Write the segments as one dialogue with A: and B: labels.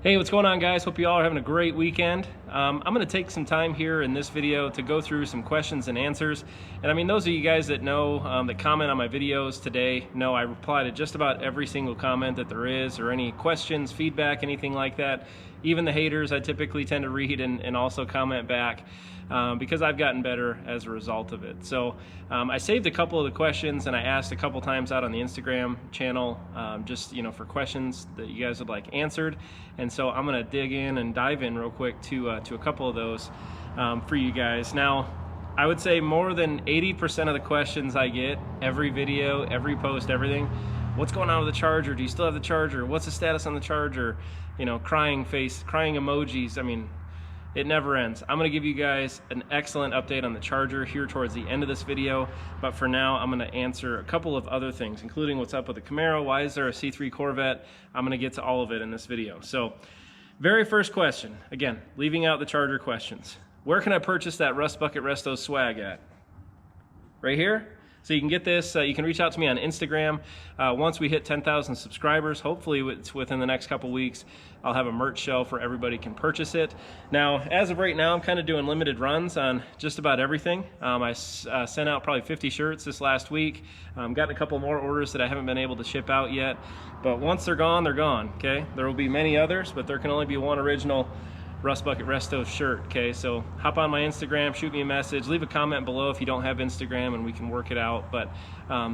A: Hey, what's going on, guys? Hope you all are having a great weekend. I'm going to take some time here in this video to go through some questions and answers. And I mean, those of you guys that know, that comment on my videos today, know I reply to just about every single comment that there is, or any questions, feedback, anything like that. Even the haters, I typically tend to read and also comment back because I've gotten better as a result of it. So I saved a couple of the questions and I asked a couple times out on the Instagram channel just for questions that you guys would like answered. And so I'm gonna dig in and dive in real quick to a couple of those for you guys. Now, I would say more than 80% of the questions I get, every video, every post, everything, what's going on with the charger? Do you still have the charger? What's the status on the charger? Crying face, crying emojis. I mean, it never ends. I'm gonna give you guys an excellent update on the charger here towards the end of this video, but for now, I'm gonna answer a couple of other things, including what's up with the Camaro, why is there a C3 Corvette? I'm gonna get to all of it in this video. So, very first question, again, leaving out the charger questions. Where can I purchase that Rust Bucket Resto swag at? Right here? So you can get this, you can reach out to me on Instagram. Once we hit 10,000 subscribers, hopefully it's within the next couple weeks, I'll have a merch shelf where everybody can purchase it. Now, as of right now, I'm kind of doing limited runs on just about everything. I sent out probably 50 shirts this last week. Gotten a couple more orders that I haven't been able to ship out yet. But once they're gone, okay? There will be many others, but there can only be one original Rust Bucket Resto shirt, okay? So hop on my Instagram, shoot me a message, leave a comment below if you don't have Instagram and we can work it out, but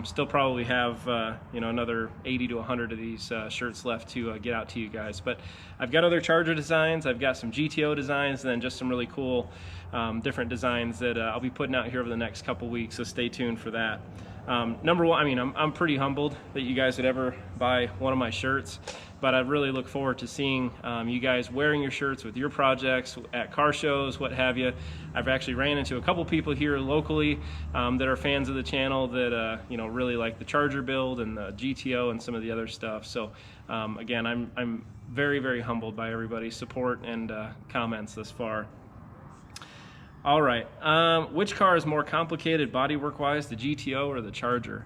A: still probably have another 80 to 100 of these shirts left to get out to you guys. But I've got other charger designs, I've got some GTO designs, and then just some really cool different designs that I'll be putting out here over the next couple weeks, so stay tuned for that. Number one, I mean, I'm pretty humbled that you guys would ever buy one of my shirts, but I really look forward to seeing you guys wearing your shirts with your projects at car shows, what have you. I've actually ran into a couple people here locally that are fans of the channel that really like the charger build and the GTO and some of the other stuff. So again, I'm very, very humbled by everybody's support and comments thus far. All right, which car is more complicated bodywork wise, the GTO or the Charger?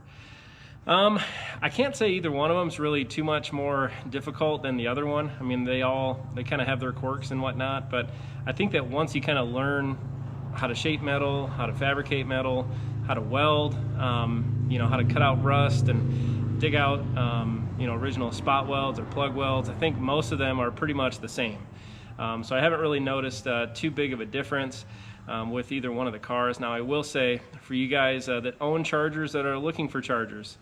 A: I can't say either one of them is really too much more difficult than the other one. I mean, they kind of have their quirks and whatnot, but I think that once you kind of learn how to shape metal, how to fabricate metal, how to weld, how to cut out rust and dig out, original spot welds or plug welds, I think most of them are pretty much the same. So I haven't really noticed too big of a difference with either one of the cars. Now, I will say for you guys that own chargers, that are looking for chargers,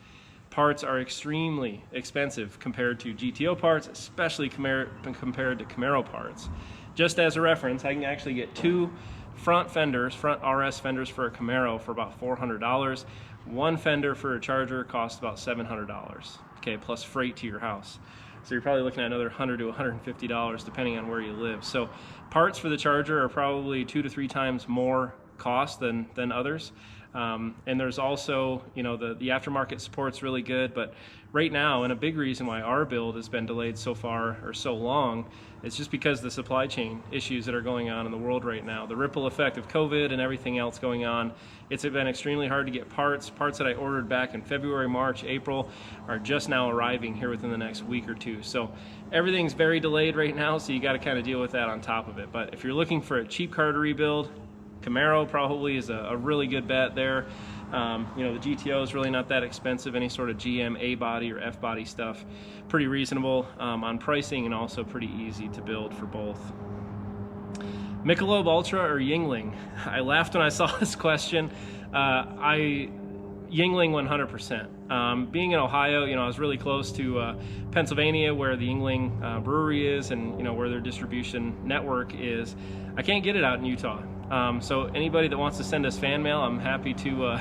A: parts are extremely expensive compared to GTO parts, especially compared to Camaro parts. Just as a reference, I can actually get two front RS fenders for a Camaro for about $400. One fender for a Charger costs about $700, okay, plus freight to your house. So you're probably looking at another $100 to $150 depending on where you live. So parts for the Charger are probably 2 to 3 times more cost than others. And there's also, the aftermarket support's really good, but right now, and a big reason why our build has been delayed so far or so long, it's just because of the supply chain issues that are going on in the world right now. The ripple effect of COVID and everything else going on, it's been extremely hard to get parts. Parts that I ordered back in February, March, April are just now arriving here within the next week or two. So everything's very delayed right now, so you got to kind of deal with that on top of it. But if you're looking for a cheap car to rebuild, Camaro probably is a really good bet there. The GTO is really not that expensive. Any sort of GM A body or F body stuff, pretty reasonable on pricing and also pretty easy to build for both. Michelob Ultra or Yingling? I laughed when I saw this question. Yingling 100%. Being in Ohio, I was really close to Pennsylvania where the Yingling brewery is and where their distribution network is. I can't get it out in Utah. So anybody that wants to send us fan mail, I'm happy to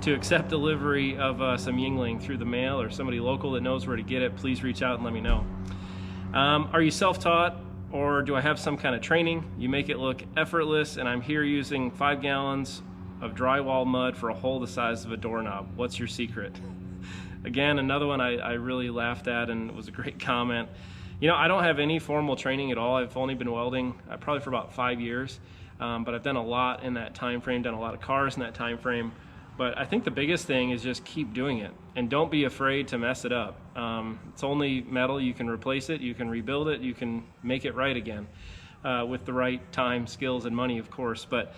A: accept delivery of some Yingling through the mail, or somebody local that knows where to get it, please reach out and let me know. Are you self-taught or do I have some kind of training? You make it look effortless and I'm here using 5 gallons of drywall mud for a hole the size of a doorknob. What's your secret? Again, another one I really laughed at and it was a great comment. I don't have any formal training at all. I've only been welding probably for about 5 years. But I've done a lot in that time frame, done a lot of cars in that time frame. But I think the biggest thing is just keep doing it and don't be afraid to mess it up. It's only metal. You can replace it, you can rebuild it, you can make it right again with the right time, skills, and money, of course. But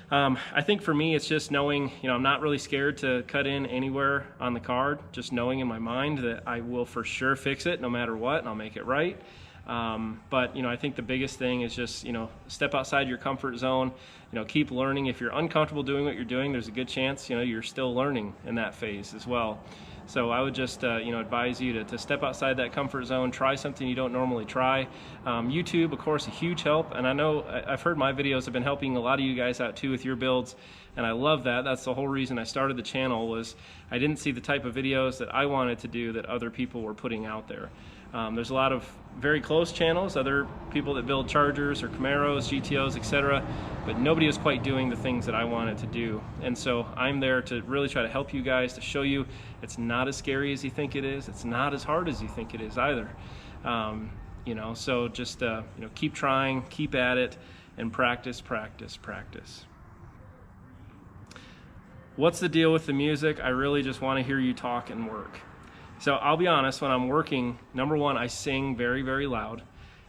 A: I think for me, it's just knowing, I'm not really scared to cut in anywhere on the card, just knowing in my mind that I will for sure fix it no matter what, and I'll make it right. But I think the biggest thing is just, step outside your comfort zone, keep learning. If you're uncomfortable doing what you're doing, there's a good chance, you're still learning in that phase as well. So I would just, advise you to step outside that comfort zone, try something you don't normally try. YouTube, of course, a huge help. And I know I've heard my videos have been helping a lot of you guys out too with your builds. And I love that. That's the whole reason I started the channel, was I didn't see the type of videos that I wanted to do that other people were putting out there. There's a lot of very close channels, other people that build Chargers or Camaros, GTOs, etc., but nobody is quite doing the things that I wanted to do. And so I'm there to really try to help you guys, to show you it's not as scary as you think it is. It's not as hard as you think it is either. So just keep trying, keep at it, and practice, practice, practice. What's the deal with the music? I really just want to hear you talk and work. So I'll be honest, when I'm working, number one, I sing very, very loud.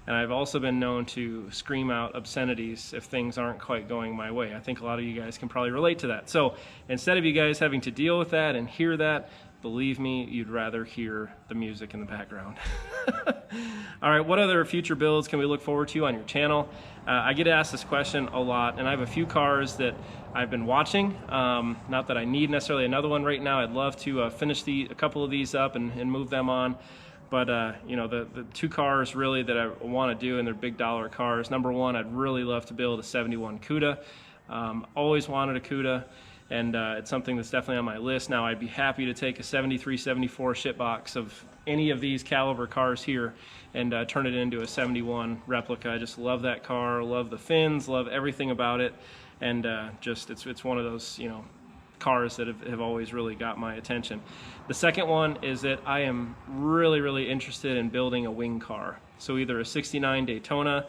A: And I've also been known to scream out obscenities if things aren't quite going my way. I think a lot of you guys can probably relate to that. So instead of you guys having to deal with that and hear that, believe me, you'd rather hear the music in the background. All right, what other future builds can we look forward to on your channel? I get asked this question a lot, and I have a few cars that I've been watching. Not that I need necessarily another one right now. I'd love to finish a couple of these up and move them on. But the two cars really that I want to do, and they're big dollar cars. Number one, I'd really love to build a 71 Cuda. Always wanted a Cuda, and it's something that's definitely on my list. Now, I'd be happy to take a 73, 74 shipbox of any of these caliber cars here and turn it into a 71 replica. I just love that car, love the fins, love everything about it, and it's one of those cars that have always really got my attention. The second one is that I am really, really interested in building a wing car. So either a 69 Daytona,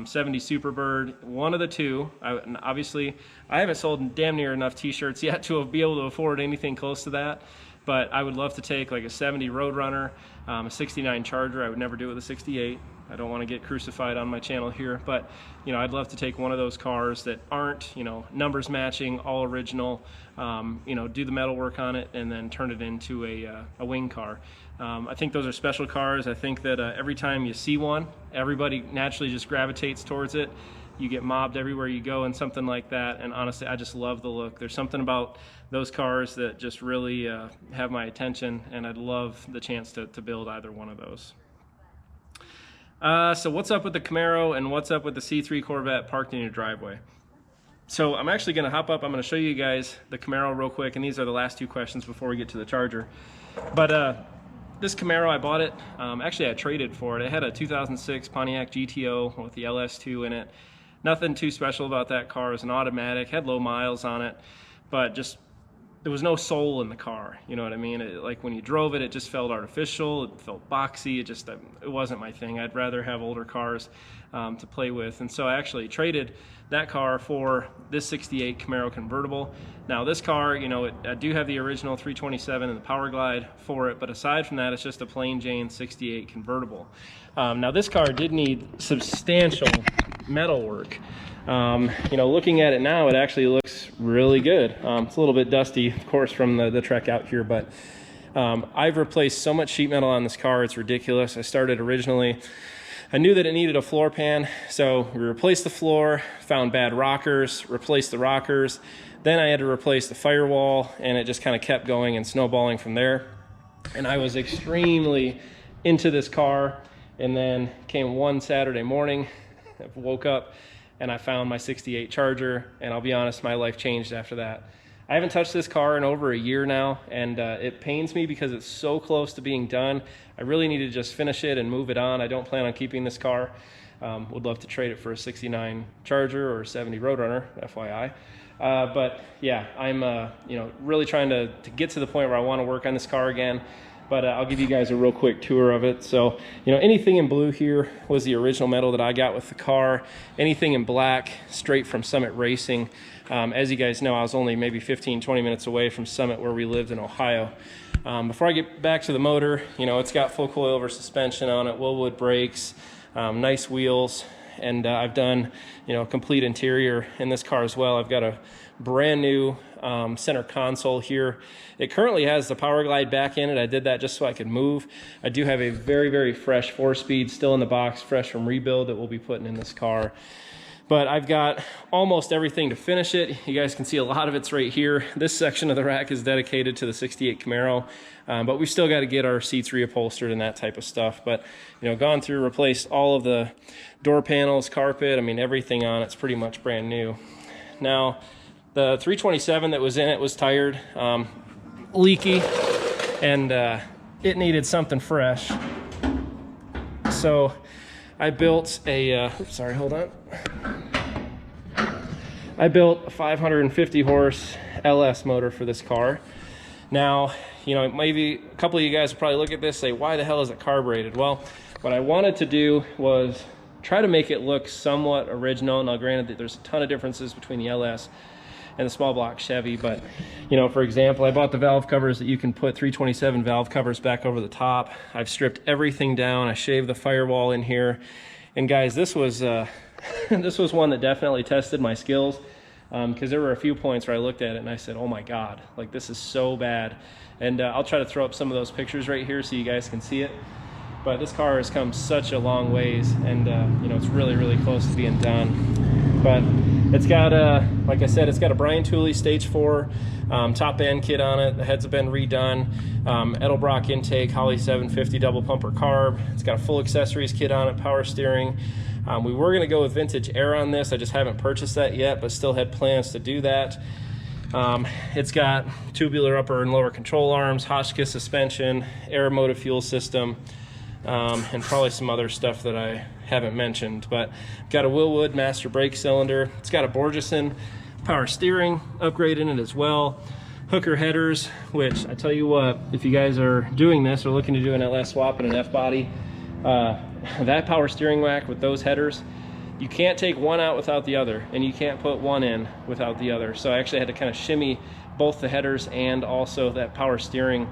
A: 70 Superbird, one of the two. Obviously, I haven't sold damn near enough t-shirts yet to be able to afford anything close to that. But I would love to take like a 70 Roadrunner, a 69 Charger. I would never do it with a 68. I don't want to get crucified on my channel here, but I'd love to take one of those cars that aren't numbers matching, all original, do the metal work on it, and then turn it into a wing car. I think those are special cars. I think that every time you see one, everybody naturally just gravitates towards it. You get mobbed everywhere you go and something like that, and honestly, I just love the look. There's something about those cars that just really have my attention, and I'd love the chance to build either one of those. So what's up with the Camaro and what's up with the C3 Corvette parked in your driveway? So I'm actually going to hop up. I'm going to show you guys the Camaro real quick, and these are the last two questions before we get to the Charger. But this Camaro, I bought it. Actually, I traded for it. It had a 2006 Pontiac GTO with the LS2 in it. Nothing too special about that car. It was an automatic, had low miles on it, but just there was no soul in the car, you know what I mean? Like when you drove it, it just felt artificial, it felt boxy, it wasn't my thing. I'd rather have older cars to play with. And so I actually traded that car for this 68 Camaro convertible. Now this car, I do have the original 327 and the Power Glide for it, but aside from that, it's just a plain Jane 68 convertible. Now this car did need substantial metal work. Looking at it now, it actually looks really good. It's a little bit dusty, of course, from the trek out here, but I've replaced so much sheet metal on this car, it's ridiculous. I started originally, I knew that it needed a floor pan, so we replaced the floor, found bad rockers, replaced the rockers, then I had to replace the firewall, and it just kind of kept going and snowballing from there. And I was extremely into this car, and then came one Saturday morning, I woke up, and I found my 68 Charger, and I'll be honest, my life changed after that. I haven't touched this car in over a year now, and it pains me because it's so close to being done. I really need to just finish it and move it on. I don't plan on keeping this car. Would love to trade it for a 69 Charger or a 70 Roadrunner, FYI. But yeah, I'm really trying to get to the point where I want to work on this car again. but I'll give you guys a real quick tour of it. So, you know, anything in blue here was the original metal that I got with the car. Anything in black, straight from Summit Racing. As you guys know, I was only maybe 15-20 minutes away from Summit where we lived in Ohio. Before I get back to the motor, you know, it's got full coilover suspension on it, Willwood brakes, nice wheels, and I've done, you know, a complete interior in this car as well. I've got a brand new center console here. It currently has the Power Glide back in it. I did that just so I could move. I do have a very, very fresh 4-speed still in the box, fresh from rebuild, that we'll be putting in this car. But I've got almost everything to finish it. You guys can see a lot of it's right here. This section of the rack is dedicated to the 68 Camaro, but we still got to get our seats reupholstered and that type of stuff. But, you know, gone through, replaced all of the door panels, carpet. I mean, everything on it's pretty much brand new. Now, the 327 that was in it was tired, leaky, and it needed something fresh. So I built a, sorry, hold on. I built a 550 horse LS motor for this car. Now, you know, maybe a couple of you guys will probably look at this and say, why the hell is it carbureted? Well, what I wanted to do was try to make it look somewhat original. Now, granted that there's a ton of differences between the LS and the small block Chevy, but, you know, for example, I bought the valve covers that you can put 327 valve covers back over the top. I've stripped everything down. I shaved the firewall in here. And guys, this was this was one that definitely tested my skills, because there were a few points where I looked at it and I said, oh my God, like this is so bad. And I'll try to throw up some of those pictures right here so you guys can see it. But this car has come such a long ways, and you know, it's really, really close to being done. But it's got like I said, it's got a Brian Tooley Stage 4 top end kit on it. The heads have been redone. Edelbrock intake, Holley 750 double pumper carb. It's got a full accessories kit on it, power steering. We were going to go with vintage air on this. I just haven't purchased that yet, but still had plans to do that. It's got tubular upper and lower control arms, Hotchkiss suspension, air motive fuel system, and probably some other stuff that I haven't mentioned. But got a Willwood master brake cylinder. It's got a Borgeson power steering upgrade in it as well. Hooker headers, which I tell you what, if you guys are doing this or looking to do an LS swap and an F-body, that power steering rack with those headers, you can't take one out without the other, and you can't put one in without the other. So I actually had to kind of shimmy both the headers and also that power steering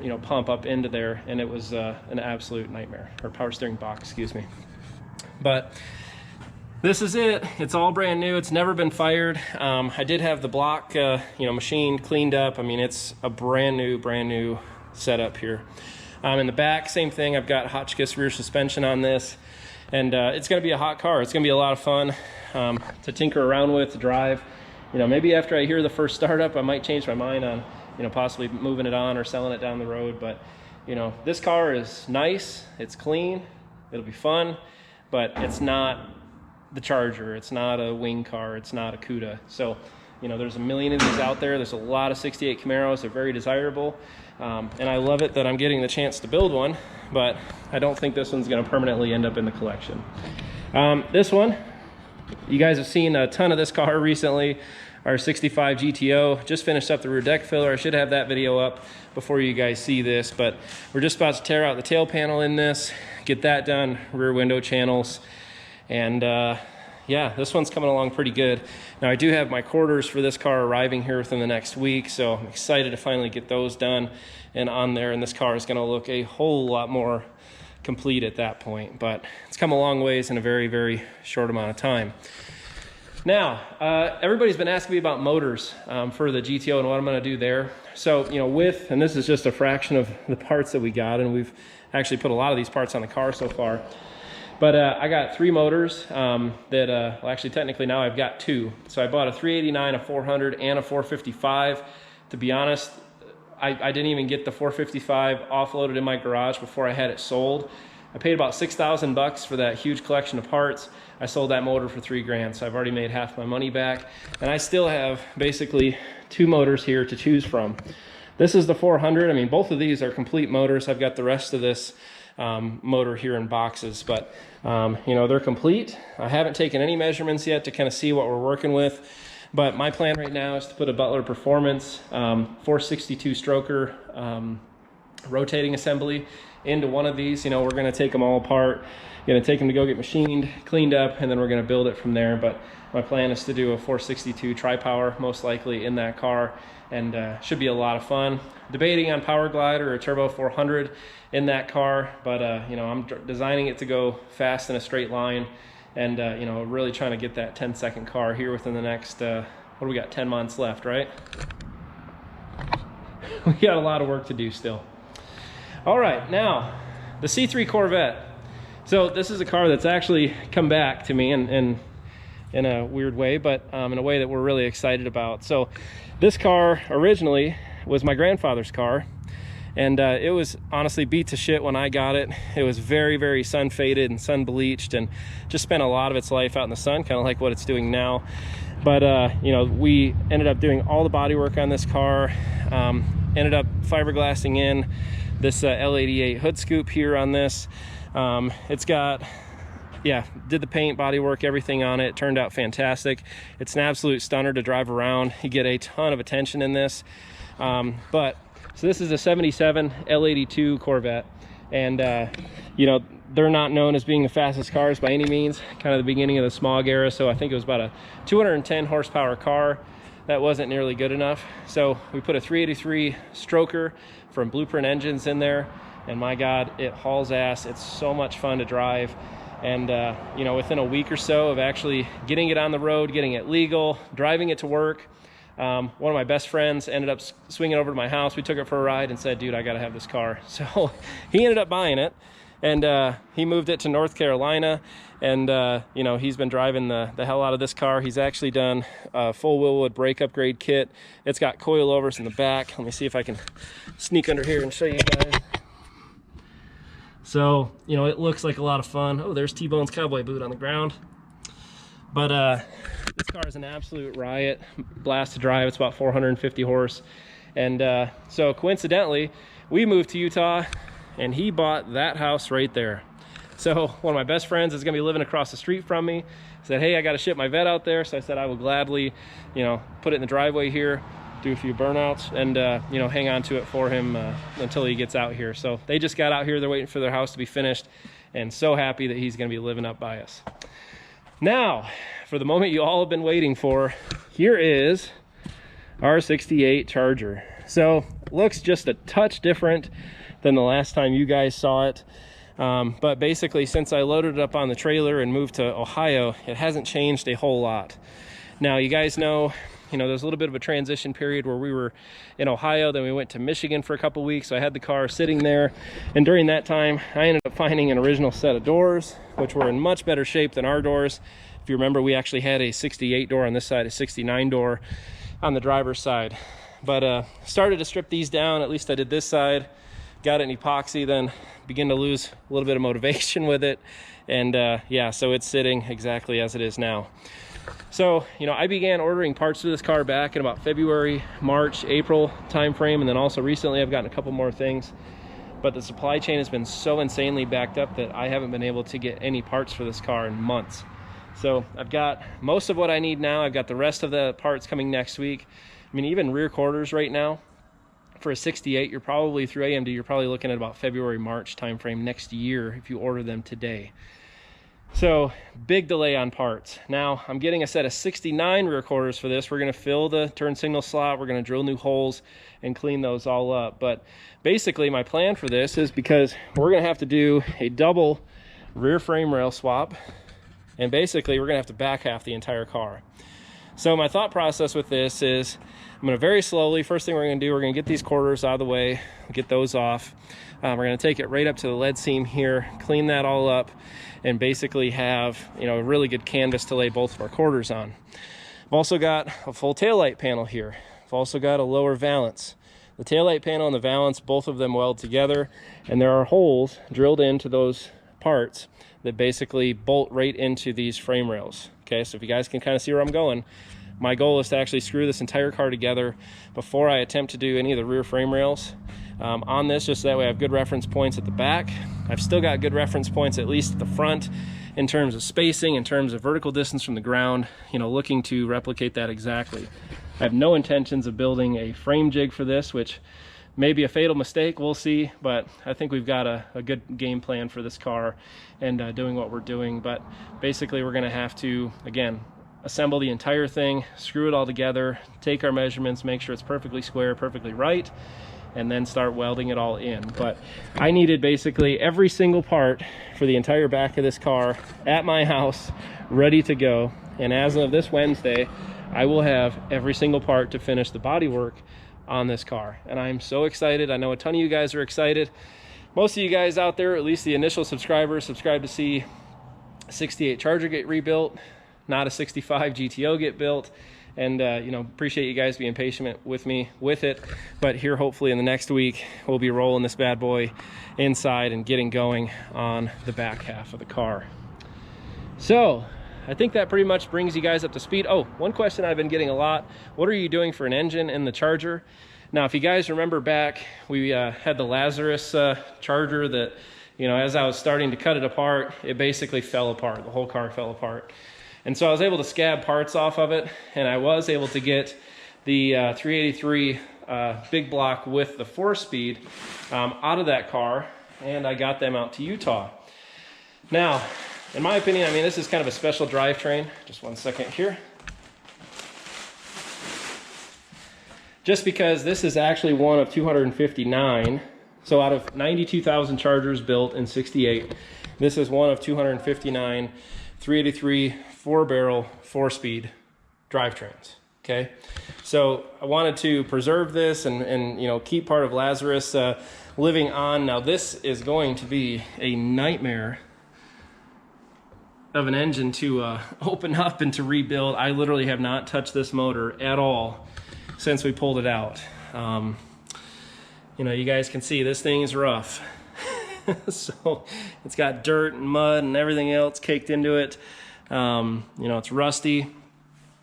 A: you know, pump up into there, and it was an absolute nightmare, or power steering box, excuse me. But this is it. It's all brand new. It's never been fired. I did have the block you know, machined, cleaned up. I mean, it's a brand new setup here. In the back, same thing. I've got Hotchkiss rear suspension on this, and it's going to be a hot car. It's going to be a lot of fun to tinker around with, to drive. You know, maybe after I hear the first startup, I might change my mind on, you know, possibly moving it on or selling it down the road. But, you know, this car is nice. It's clean. It'll be fun, but it's not the Charger. It's not a wing car. It's not a Cuda. So, you know, there's a million of these out there. There's a lot of 68 Camaros. They're very desirable. And I love it that I'm getting the chance to build one, but I don't think this one's going to permanently end up in the collection. This one, you guys have seen a ton of this car recently. Our 65 GTO, just finished up the rear deck filler. I should have that video up before you guys see this, but we're just about to tear out the tail panel in this, get that done, rear window channels, and yeah, this one's coming along pretty good. Now, I do have my quarters for this car arriving here within the next week, so I'm excited to finally get those done and on there, and this car is going to look a whole lot more complete at that point. But it's come a long ways in a very, very short amount of time. Now, everybody's been asking me about motors for the GTO and what I'm going to do there. So, you know, and this is just a fraction of the parts that we got, and we've actually put a lot of these parts on the car so far. But I got 3 motors well, actually technically now I've got 2. So I bought a 389, a 400, and a 455. To be honest, I didn't even get the 455 offloaded in my garage before I had it sold. I paid about $6,000 for that huge collection of parts. I sold that motor for $3 grand, so I've already made half my money back. And I still have basically 2 motors here to choose from. This is the 400. I mean, both of these are complete motors. I've got the rest of this motor here in boxes, but you know, they're complete. I haven't taken any measurements yet to kind of see what we're working with, but my plan right now is to put a Butler Performance 462 stroker rotating assembly into one of these. You know, we're going to take them all apart, going to take them to go get machined, cleaned up, and then we're going to build it from there. But my plan is to do a 462 tri-power most likely in that car, and should be a lot of fun. Debating on Power Glide or a Turbo 400 in that car, but you know, I'm designing it to go fast in a straight line, and you know, really trying to get that 10-second car here within the next what do we got, 10 months left, right? We got a lot of work to do still. All right, now the C3 Corvette. So this is a car that's actually come back to me in a weird way, but in a way that we're really excited about. So this car originally was my grandfather's car, and it was honestly beat to shit when I got it. It was very, very sun faded and sun bleached, and just spent a lot of its life out in the sun, kind of like what it's doing now. But you know, we ended up doing all the body work on this car, ended up fiberglassing in this L88 hood scoop here on this. It's got, yeah, did the paint, body work, everything on it. Turned out fantastic. It's an absolute stunner to drive around. You get a ton of attention in this. So this is a 77 L82 Corvette, and you know, they're not known as being the fastest cars by any means, kind of the beginning of the smog era. So I think it was about a 210 horsepower car. That wasn't nearly good enough. So we put a 383 stroker from Blueprint Engines in there, and my God, it hauls ass. It's so much fun to drive. And you know, within a week or so of actually getting it on the road, getting it legal, driving it to work, one of my best friends ended up swinging over to my house. We took it for a ride and said, dude, I gotta have this car. So he ended up buying it, and he moved it to North Carolina, and you know, he's been driving the hell out of this car. He's actually done a full Willwood brake upgrade kit. It's got coilovers in the back. Let me see if I can sneak under here and show you guys. So, you know, it looks like a lot of fun. Oh, there's T-Bone's cowboy boot on the ground. But this car is an absolute riot, blast to drive. It's about 450 horse. And so coincidentally, we moved to Utah, and he bought that house right there. So one of my best friends is gonna be living across the street from me. Said, hey, I gotta ship my vet out there. So I said I will gladly, you know, put it in the driveway here, do a few burnouts, and you know, hang on to it for him until he gets out here. So they just got out here. They're waiting for their house to be finished, and so happy that he's going to be living up by us. Now, for the moment you all have been waiting for, here is our 68 Charger. So looks just a touch different than the last time you guys saw it. But basically, since I loaded it up on the trailer and moved to Ohio, it hasn't changed a whole lot. Now, you guys know, you know, there's a little bit of a transition period where we were in Ohio, then we went to Michigan for a couple weeks. So I had the car sitting there, and during that time I ended up finding an original set of doors, which were in much better shape than our doors. If you remember, we actually had a 68 door on this side, a 69 door on the driver's side. But started to strip these down. At least I did this side, got it in epoxy, then began to lose a little bit of motivation with it, and yeah, so it's sitting exactly as it is now. So, you know, I began ordering parts for this car back in about February, March, April timeframe, and then also recently I've gotten a couple more things. But the supply chain has been so insanely backed up that I haven't been able to get any parts for this car in months. So I've got most of what I need now. I've got the rest of the parts coming next week. I mean, even rear quarters right now for a 68, you're probably through AMD, you're probably looking at about February, March timeframe next year if you order them today. So big delay on parts. Now I'm getting a set of 69 rear quarters for this. We're going to fill the turn signal slot. We're going to drill new holes and clean those all up. But basically my plan for this is, because we're going to have to do a double rear frame rail swap, and basically we're going to have to back half the entire car. So my thought process with this is I'm going to very slowly, first thing we're going to do, we're going to get these quarters out of the way, get those off. We're going to take it right up to the lead seam here, clean that all up, and basically have, you know, a really good canvas to lay both of our quarters on. I've also got a full taillight panel here. I've also got a lower valance. The taillight panel and the valance, both of them weld together, and there are holes drilled into those parts that basically bolt right into these frame rails. Okay, so if you guys can kind of see where I'm going, my goal is to actually screw this entire car together before I attempt to do any of the rear frame rails on this, just so that way I have good reference points at the back. I've still got good reference points at least at the front in terms of spacing, in terms of vertical distance from the ground, you know, looking to replicate that exactly. I have no intentions of building a frame jig for this, which maybe a fatal mistake, we'll see, but I think we've got a good game plan for this car and doing what we're doing. But basically we're gonna have to, again, assemble the entire thing, screw it all together, take our measurements, make sure it's perfectly square, perfectly right, and then start welding it all in. But I needed basically every single part for the entire back of this car at my house ready to go, and as of this Wednesday I will have every single part to finish the body work on this car, and I'm so excited. I know a ton of you guys are excited. Most of you guys out there, at least the initial subscribers, subscribe to see a 68 Charger get rebuilt, not a 65 GTO get built. And you know, appreciate you guys being patient with me with it. But here, hopefully in the next week, we'll be rolling this bad boy inside and getting going on the back half of the car. So I think that pretty much brings you guys up to speed. Oh, one question I've been getting a lot: what are you doing for an engine in the Charger? Now, if you guys remember back, we had the Lazarus Charger that, you know, as I was starting to cut it apart, it basically fell apart. The whole car fell apart. And so I was able to scab parts off of it, and I was able to get the 383 big block with the 4-speed out of that car, and I got them out to Utah. Now, in my opinion, I mean, this is kind of a special drivetrain. Just one second here. Just because this is actually one of 259. So out of 92,000 Chargers built in 68, this is one of 259 383 4-barrel 4-speed drivetrains. Okay, so I wanted to preserve this and you know, keep part of Lazarus living on. Now this is going to be a nightmare of an engine to open up and to rebuild. I literally have not touched this motor at all since we pulled it out. You know, you guys can see this thing is rough. So it's got dirt and mud and everything else caked into it. You know, it's rusty.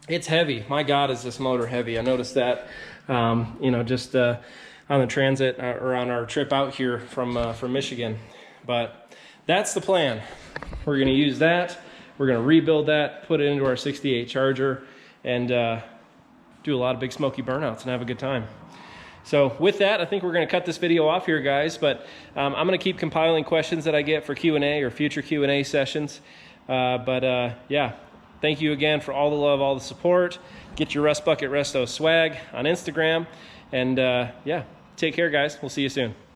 A: It's heavy. My God, is this motor heavy. I noticed that, you know, just on the transit or on our trip out here from Michigan. But that's the plan. We're going to use that. We're going to rebuild that, put it into our 68 Charger, and do a lot of big smoky burnouts and have a good time. So with that, I think we're going to cut this video off here, guys. But I'm going to keep compiling questions that I get for Q&A or future Q&A sessions. Yeah, thank you again for all the love, all the support. Get your Rust Bucket Resto swag on Instagram. And yeah, take care, guys. We'll see you soon.